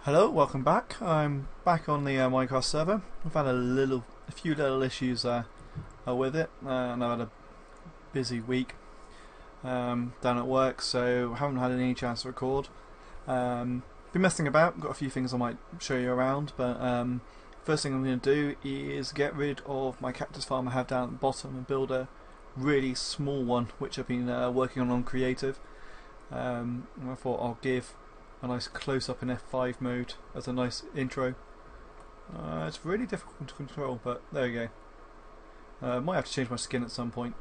Hello, welcome back. I'm back on the MineCraft server. I've had a few little issues with it, and I've had a busy week down at work, so haven't had any chance to record. Been messing about, got a few things I might show you around, but first thing I'm going to do is get rid of my cactus farm I have down at the bottom and build a really small one, which I've been working on creative. And I thought I'll give a nice close-up in F5 mode as a nice intro. It's really difficult to control, but there we go. Might have to change my skin at some point,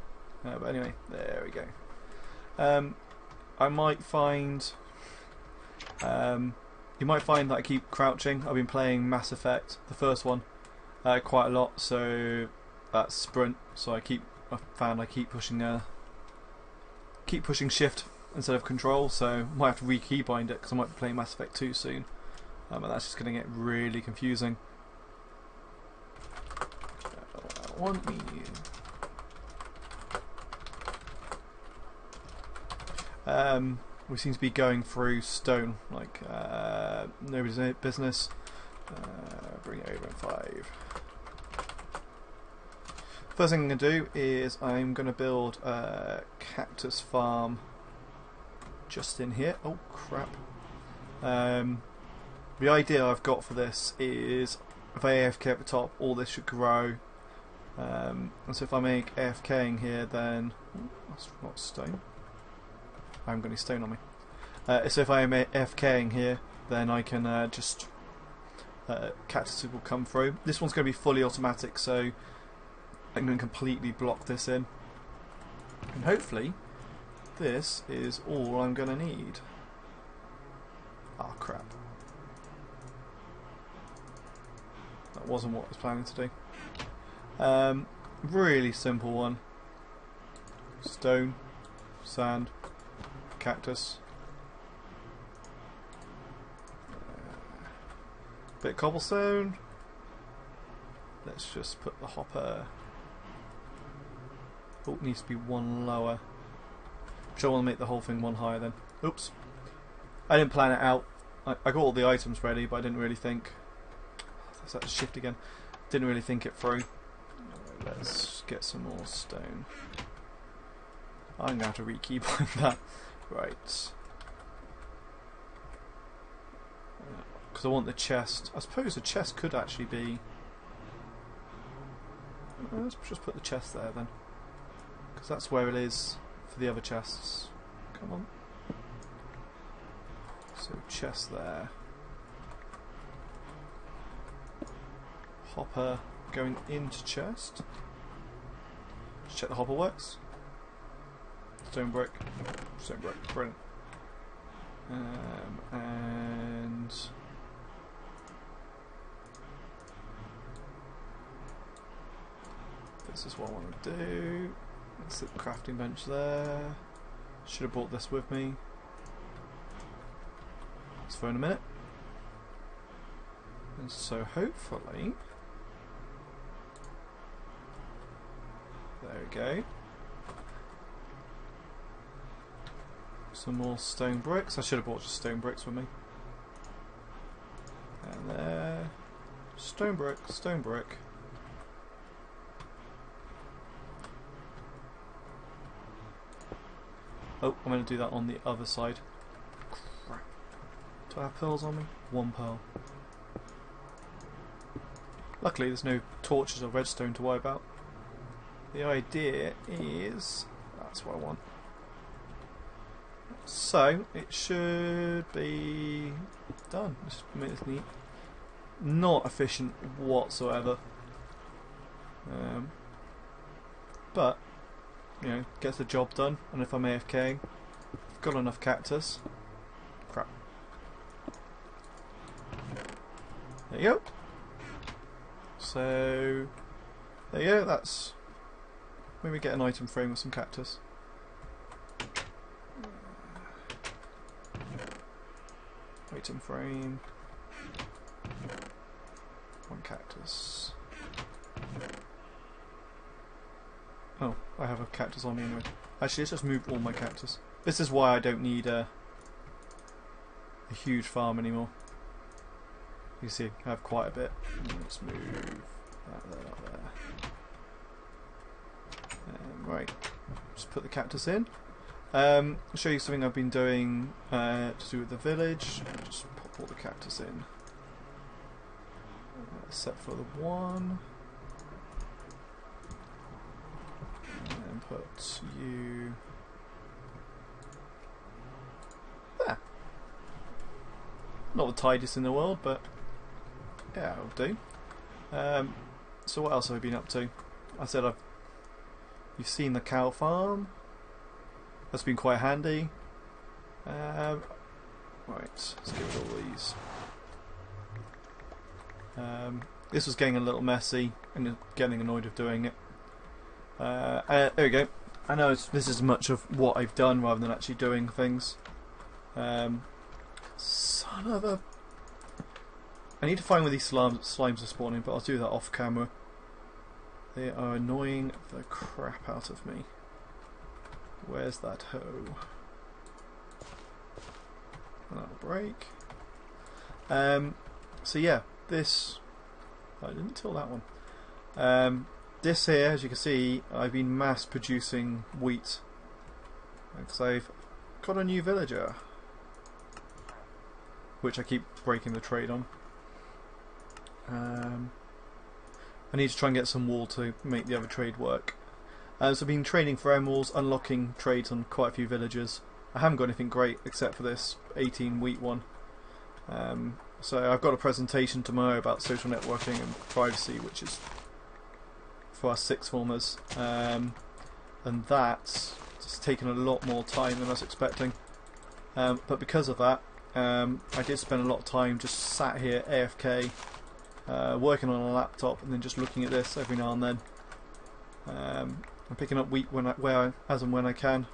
but anyway, there we go. I might find you might find that I keep crouching. I've been playing Mass Effect, the first one, quite a lot, so that's sprint. So I keep pushing shift instead of control, so I might have to re-keybind it because I might be playing Mass Effect 2 soon, and that's just going to get really confusing. One menu. We seem to be going through stone like nobody's business. Bring it over in 5. First thing I'm going to do is I'm going to build a cactus farm just in here. Oh crap. The idea I've got for this is if I AFK at the top, all this should grow. And so if I make AFKing here, then that's not stone. I haven't got any stone on me. So if I am AFKing here, then I can cactuses will come through. This one's going to be fully automatic, so I'm going to completely block this in, and hopefully this is all I'm going to need. Ah, crap. That wasn't what I was planning to do. Really simple one. Stone, sand, cactus, bit of cobblestone. Let's just put the hopper. Oh, it needs to be one lower. I want to make the whole thing one higher then. Oops. I didn't plan it out. I got all the items ready, but I didn't really think. Let's have to shift again. Didn't really think it through. Let's get some more stone. I'm going to have to re-keybind that. Right. Because I want the chest. I suppose the chest could actually be. Let's just put the chest there then, because that's where it is for the other chests. Come on. So chest there. Hopper going into chest. Just check the hopper works. Stone brick. Stone brick. Brilliant. And this is what I want to do. Let's put the crafting bench there. Should have brought this with me. It's for in a minute. And so hopefully, there we go. Some more stone bricks. I should have brought just stone bricks with me. And there. Stone brick, stone brick. Oh, I'm going to do that on the other side. Crap. Do I have pearls on me? One pearl. Luckily there's no torches or redstone to worry about. The idea is, that's what I want. So, it should be done. Just make this neat. Not efficient whatsoever. But you know, gets the job done, and if I'm AFKing, I've got enough cactus. Crap. There you go. So, there you go, that's... Maybe get an item frame with some cactus. Item frame. One cactus. Oh, I have a cactus on me anyway. Actually, let's just move all my cactus. This is why I don't need a huge farm anymore. You can see I have quite a bit. Let's move that there, up there. Right, just put the cactus in. I'll show you something I've been doing to do with the village. Just pop all the cactus in. Except for the one. And put you there. Not the tidiest in the world, but yeah, it'll do. So what else have I been up to? I said you've seen the cow farm. That's been quite handy. Right, let's get rid of all these. This was getting a little messy and getting annoyed of doing it. There we go. I know this is much of what I've done rather than actually doing things. Son of a... I need to find where these slimes are spawning, but I'll do that off camera. They are annoying the crap out of me. Where's that hoe? That'll break. So yeah, this... I didn't till that one. This here, as you can see, I've been mass producing wheat because I've got a new villager, which I keep breaking the trade on. I need to try and get some wool to make the other trade work. So I've been trading for emeralds, unlocking trades on quite a few villagers. I haven't got anything great except for this 18 wheat one. So I've got a presentation tomorrow about social networking and privacy, which is for our sixth formers, and that's just taken a lot more time than I was expecting. But because of that, I did spend a lot of time just sat here AFK, working on a laptop, and then just looking at this every now and then. I'm picking up wheat as and when I can.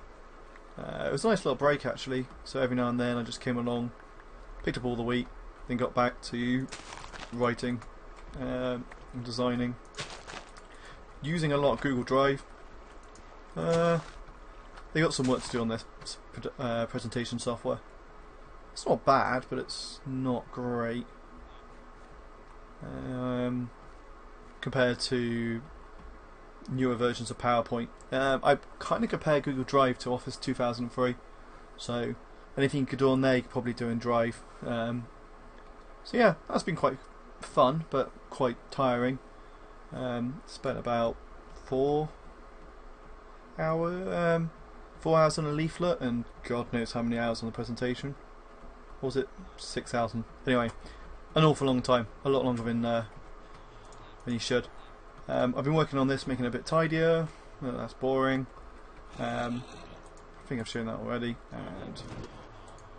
It was a nice little break actually, so every now and then I just came along, picked up all the wheat, then got back to writing and designing, using a lot of Google Drive. They got some work to do on this presentation software. It's not bad, but it's not great compared to newer versions of PowerPoint. I kind of compare Google Drive to Office 2003, so anything you could do on there you could probably do in Drive. So yeah, that's been quite fun but quite tiring. Spent about 4 hours on a leaflet and God knows how many hours on the presentation. Or was it 6,000? Anyway, an awful long time, a lot longer than you should. I've been working on this, making it a bit tidier. That's boring. I think I've shown that already, and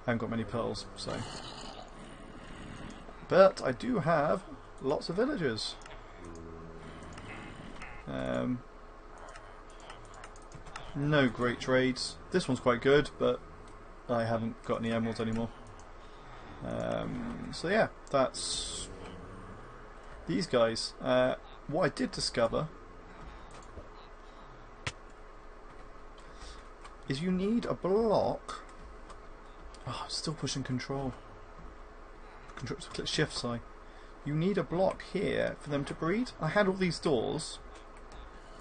I haven't got many pearls, so. But I do have lots of villagers. No great trades. This one's quite good, but I haven't got any emeralds anymore. So yeah, that's these guys. What I did discover is you need a block. Oh, I'm still pushing control. Click shift, sorry. You need a block here for them to breed. I had all these doors,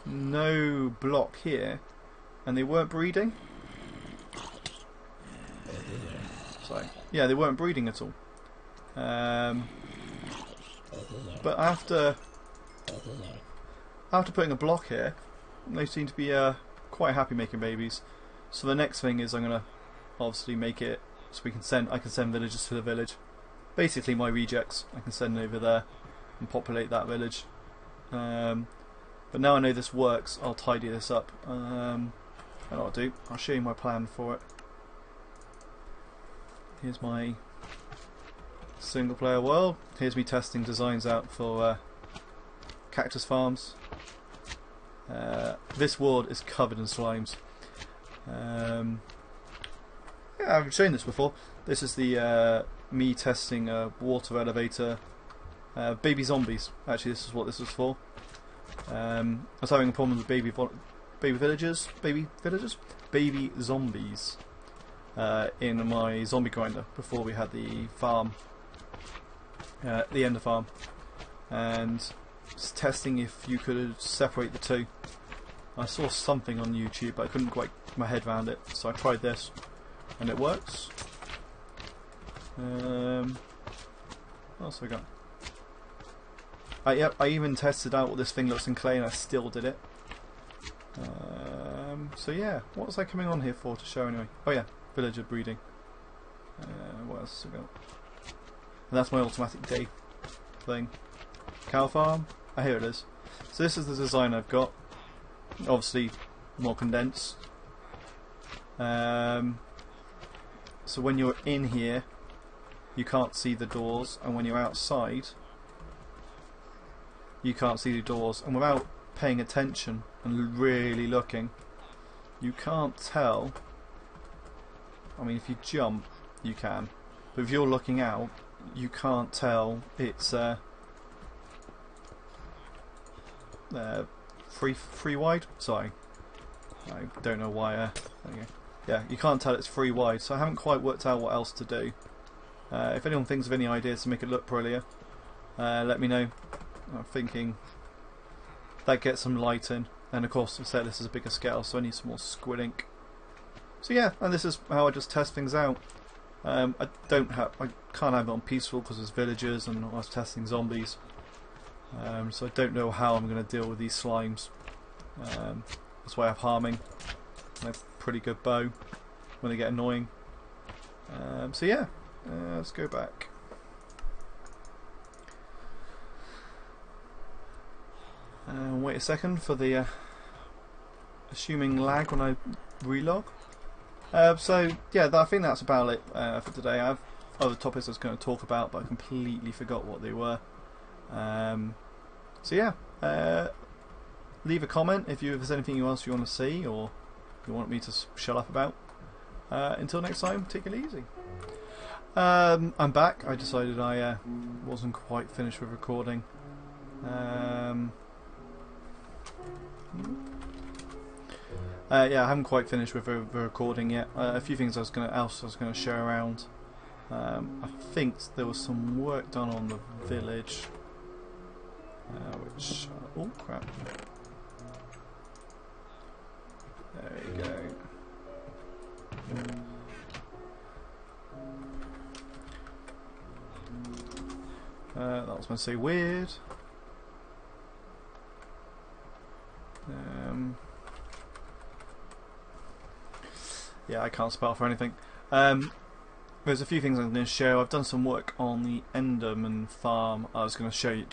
no block here, and they weren't breeding. Sorry. Yeah, they weren't breeding at all. But after putting a block here, they seem to be quite happy making babies. So the next thing is I'm gonna obviously make it so I can send villagers to the village. Basically my rejects I can send over there and populate that village. But now I know this works, I'll tidy this up. And what I'll do, I'll show you my plan for it. Here's my single player world. Here's me testing designs out for cactus farms. This world is covered in slimes. Yeah, I've shown this before. This is the me testing a water elevator. Baby zombies. Actually, this is what this was for. I was having a problem with baby zombies in my zombie grinder before we had the farm. at the end of farm, and just testing if you could separate the two. I saw something on YouTube, but I couldn't quite get my head around it, so I tried this, and it works. What else have we got? Yep, I even tested out what this thing looks in clay, and I still did it. So yeah, what was I coming on here for to show anyway? Oh yeah, villager breeding. What else have we got? And that's my automatic day thing. Cow farm. Oh, here it is. So this is the design I've got. Obviously, more condensed. So when you're in here, you can't see the doors, and when you're outside, you can't see the doors. And without paying attention and really looking, you can't tell. I mean, if you jump, you can, but if you're looking out, you can't tell it's free wide. Sorry, I don't know why. There you go. Yeah, you can't tell it's free wide, so I haven't quite worked out what else to do. If anyone thinks of any ideas to make it look prettier, let me know. I'm thinking that gets some light in, and of course I said this is a bigger scale, so I need some more squid ink. So yeah, and this is how I just test things out. I can't have it on peaceful because there's villagers and I was testing zombies. So I don't know how I'm going to deal with these slimes. That's why I have harming. I have a pretty good bow when they get annoying. So yeah, let's go back. Wait a second for the assuming lag when I relog. So yeah, I think that's about it for today. I have other topics I was going to talk about, but I completely forgot what they were. So yeah, leave a comment if there's anything else you want to see or you want me to shut up about. Until next time, take it easy. I'm back. I decided I wasn't quite finished with recording. Yeah, I haven't quite finished with the recording yet. A few things I was going to share around. I think there was some work done on the village, which oh crap! There you go. That was going to say weird. Yeah, I can't spell for anything. There's a few things I'm going to show. I've done some work on the Enderman farm. I was going to show you,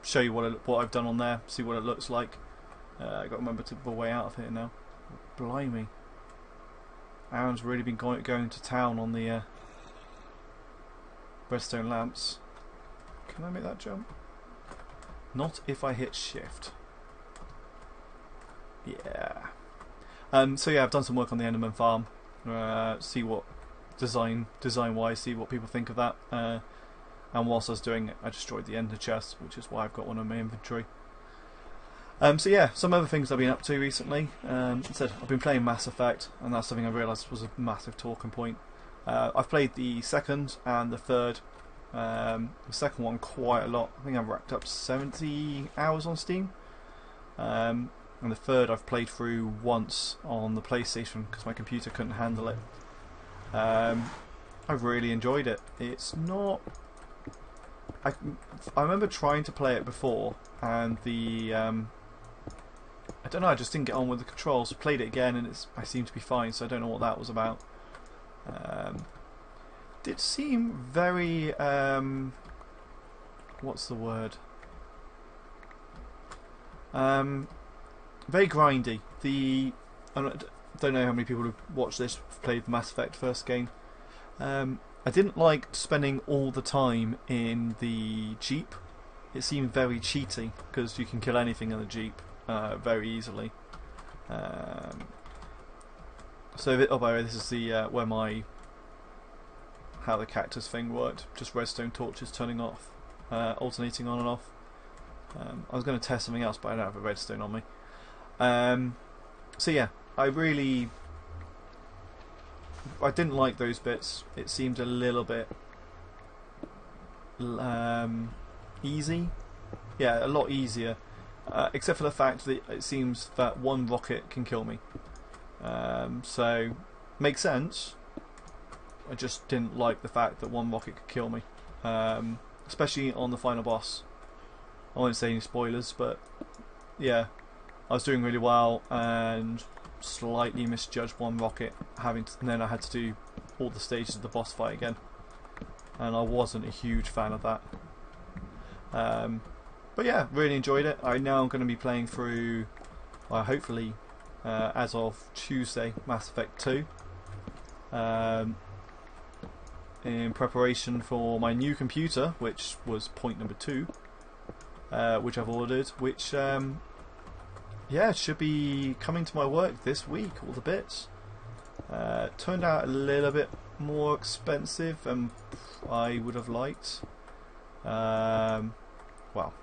show you what I've done on there. See what it looks like. I got to remember to the way out of here now. Blimey, Aaron's really been going to town on the redstone lamps. Can I make that jump? Not if I hit shift. Yeah. So yeah, I've done some work on the Enderman farm. See what design-wise, see what people think of that. And whilst I was doing it, I destroyed the Ender chest, which is why I've got one in my inventory. So yeah, some other things I've been up to recently. I've been playing Mass Effect, and that's something I realised was a massive talking point. I've played the second and the third. The second one quite a lot. I think I've racked up 70 hours on Steam. And the third I've played through once on the PlayStation because my computer couldn't handle it. I've really enjoyed it. It's not... I remember trying to play it before and the... I don't know, I just didn't get on with the controls. Played it again and I seem to be fine, so I don't know what that was about. Did seem very... what's the word? Very grindy. I don't know how many people who watched this played the Mass Effect first game. I didn't like spending all the time in the Jeep. It seemed very cheaty because you can kill anything in the Jeep very easily. So, oh by the way, this is the where how the cactus thing worked. Just redstone torches turning off, alternating on and off. I was going to test something else, but I don't have a redstone on me. So yeah, I really I didn't like those bits. It seemed a little bit easy. Yeah, a lot easier. Except for the fact that it seems that one rocket can kill me. So, makes sense. I just didn't like the fact that one rocket could kill me. Especially on the final boss. I won't say any spoilers, but yeah, I was doing really well and slightly misjudged one rocket, and then I had to do all the stages of the boss fight again, and I wasn't a huge fan of that. But yeah, really enjoyed it. I'm now going to be playing through, hopefully, as of Tuesday, Mass Effect 2. In preparation for my new computer, which was point number 2, which I've ordered, which yeah, should be coming to my work this week, all the bits. Turned out a little bit more expensive than I would have liked. Well,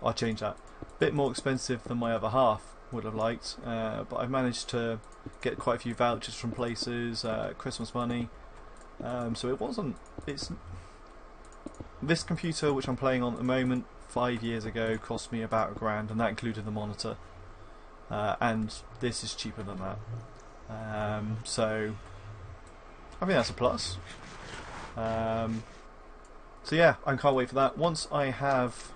I'll change that. A bit more expensive than my other half would have liked, but I've managed to get quite a few vouchers from places, Christmas money. So it wasn't. It's this computer which I'm playing on at the moment, 5 years ago, cost me about £1,000, and that included the monitor. And this is cheaper than that. So I think that's a plus. So yeah, I can't wait for that. Once I have,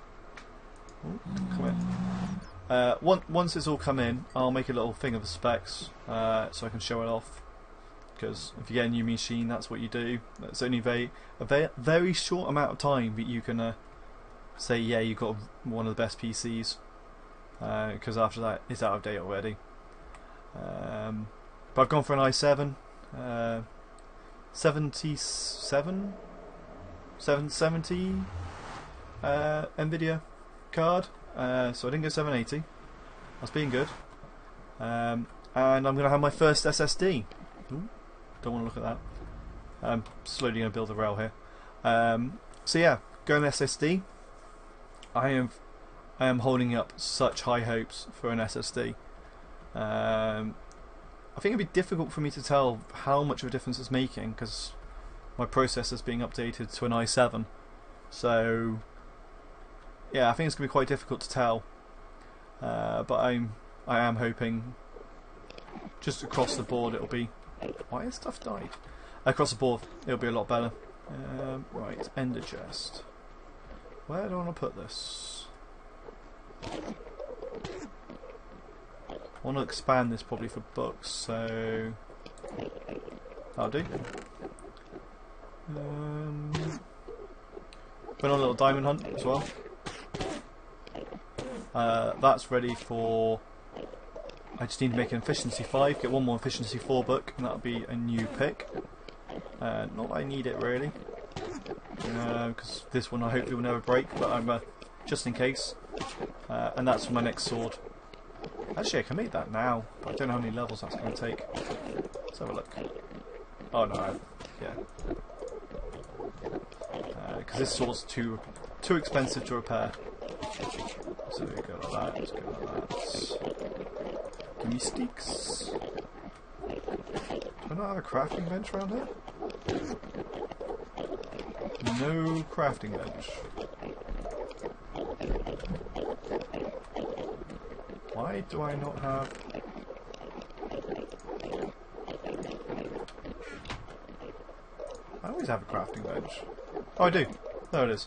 once it's all come in, I'll make a little thing of the specs so I can show it off. Because if you get a new machine, that's what you do. It's only a very short amount of time that you can say, yeah, you've got one of the best PCs. Because after that, it's out of date already. But I've gone for an i7, 770 NVIDIA card. So I didn't go 780. I was being good. And I'm going to have my first SSD. Ooh. Don't want to look at that. I'm slowly going to build a rail here. So yeah, going SSD. I am holding up such high hopes for an SSD. I think it'd be difficult for me to tell how much of a difference it's making because my processor's being updated to an i7. So yeah, I think it's going to be quite difficult to tell. But I am hoping just across the board it'll be. Why has stuff died? Across the board, it'll be a lot better. Right, ender chest. Where do I want to put this? I want to expand this probably for books, so that'll do. Went on a little diamond hunt as well. That's ready for. I just need to make an efficiency 5, get one more efficiency 4 book, and that'll be a new pick. Not that I need it really, because this one I hopefully will never break, but I'm just in case. And that's for my next sword. Actually, I can make that now, but I don't know how many levels that's going to take. Let's have a look. Oh no, yeah. Because this sword's too expensive to repair. So we go like that. Let's go like that. Give me sticks. Do I not have a crafting bench around here? No crafting bench. Why do I not have... I always have a crafting bench. Oh, I do. There it is.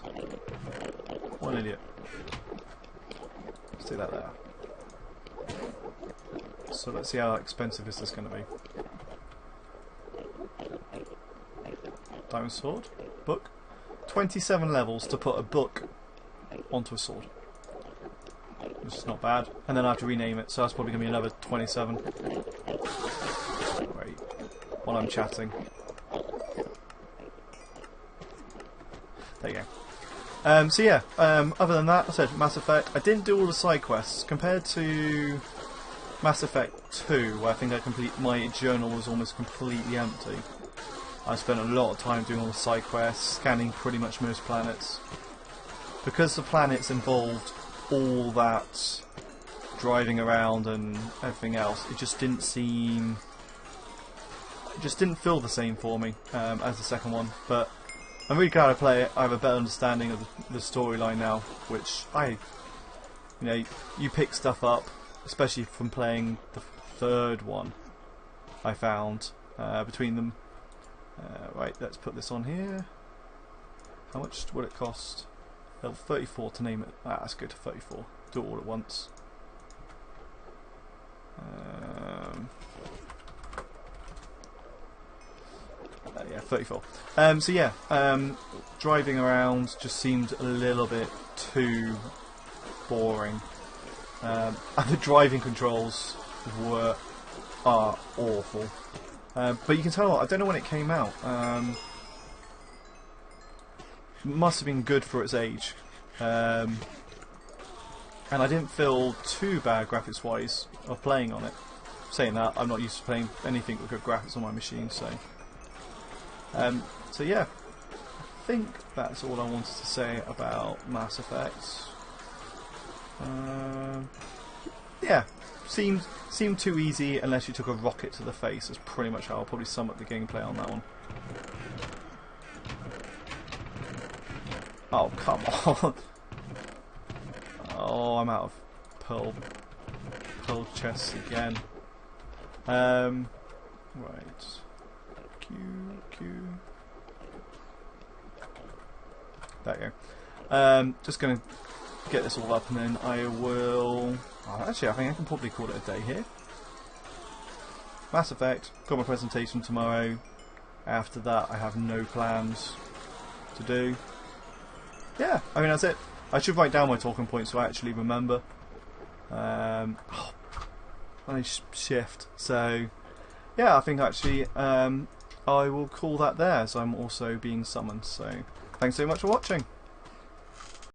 What an idiot. Let's do that there. So let's see how expensive is this going to be. Diamond sword. Book. 27 levels to put a book onto a sword. Which is not bad. And then I have to rename it, so that's probably going to be another 27. Wait. While I'm chatting. There you go. So yeah, other than that, I said Mass Effect. I didn't do all the side quests. Compared to Mass Effect 2, where I think my journal was almost completely empty. I spent a lot of time doing all the side quests, scanning pretty much most planets. Because the planets involved all that driving around and everything else, it just didn't seem... it just didn't feel the same for me as the second one. But I'm really glad I play it. I have a better understanding of the storyline now, which you pick stuff up, especially from playing the third one. I found between them. Right, let's put this on here. How much would it cost? Level 34 to name it. Ah, that's good. 34. Do it all at once. Yeah, 34. So yeah, driving around just seemed a little bit too boring. And the driving controls are awful. But you can tell, I don't know when it came out. It must have been good for its age. And I didn't feel too bad graphics wise of playing on it. Saying that, I'm not used to playing anything with good graphics on my machine, so yeah, I think that's all I wanted to say about Mass Effect. Yeah, seemed too easy unless you took a rocket to the face. That's pretty much how I'll probably sum up the gameplay on that one. Oh, come on. Oh, I'm out of pearl chests again. Right. Q. There you go. Just gonna get this all up and then I will... Oh, actually, I think I can probably call it a day here. Mass Effect, got my presentation tomorrow. After that, I have no plans to do. Yeah, I mean, that's it. I should write down my talking points so I actually remember. I shift. So, yeah, I think actually I will call that there as I'm also being summoned. So, thanks so much for watching.